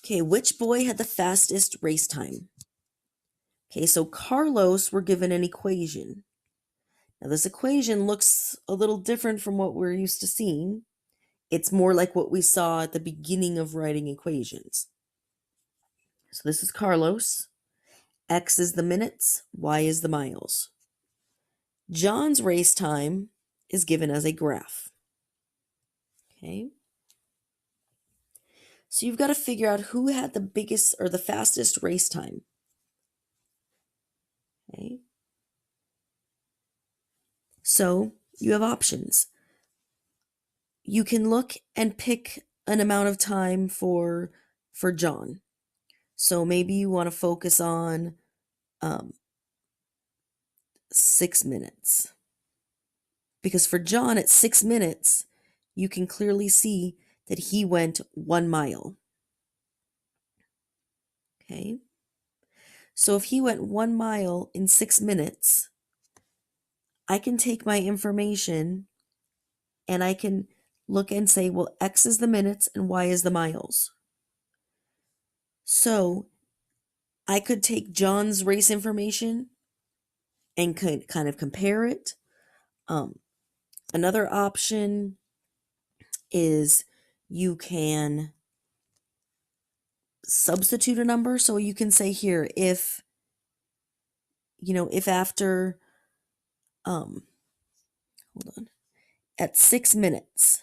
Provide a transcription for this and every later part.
Okay, which boy had the fastest race time? Okay, so Carlos, we're given an equation. Now, this equation looks a little different from what we're used to seeing. It's more like what we saw at the beginning of writing equations. So this is Carlos. X is the minutes, Y is the miles. John's race time is given as a graph. Okay. So you've got to figure out who had the biggest or the fastest race time. Okay. So you have options. You can look and pick an amount of time for John. So maybe you want to focus on 6 minutes. Because for John at 6 minutes, you can clearly see that he went 1 mile. Okay. So if he went 1 mile in 6 minutes, I can take my information and I can look and say, well, X is the minutes and Y is the miles. So I could take John's race information and kind of compare it. Another option is you can substitute a number. So you can say here, if after, hold on, at 6 minutes,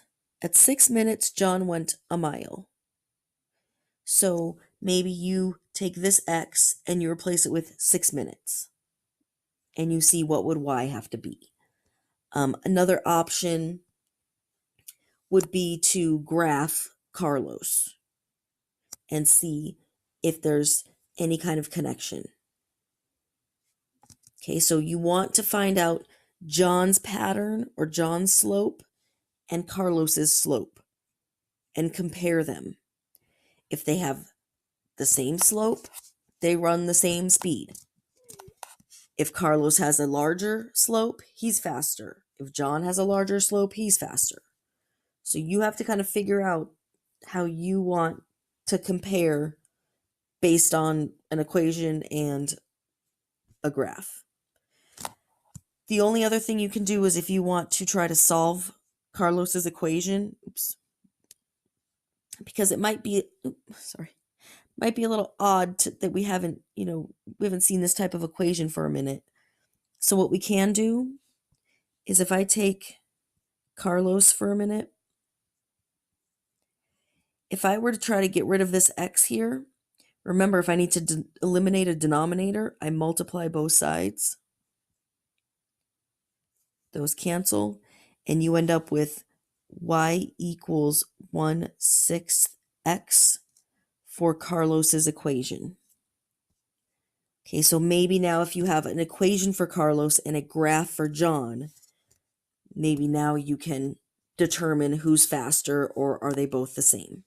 John went a mile. So maybe you take this X and you replace it with 6 minutes. And you see what would Y have to be. Another option would be to graph Carlos and see if there's any kind of connection. Okay, so you want to find out John's pattern or John's slope and Carlos's slope and compare them. If they have the same slope, they run the same speed. If Carlos has a larger slope, he's faster. If John has a larger slope, he's faster. So you have to kind of figure out how you want to compare based on an equation and a graph. The only other thing you can do is if you want to try to solve Carlos's equation, because it might be, might be a little odd that we haven't seen this type of equation for a minute. So what we can do is if I take Carlos for a minute, if I were to try to get rid of this X here, remember, if I need to eliminate a denominator, I multiply both sides. Those cancel, and you end up with Y equals 1/6 X for Carlos's equation. Okay, so maybe now if you have an equation for Carlos and a graph for John, maybe now you can determine who's faster, or are they both the same.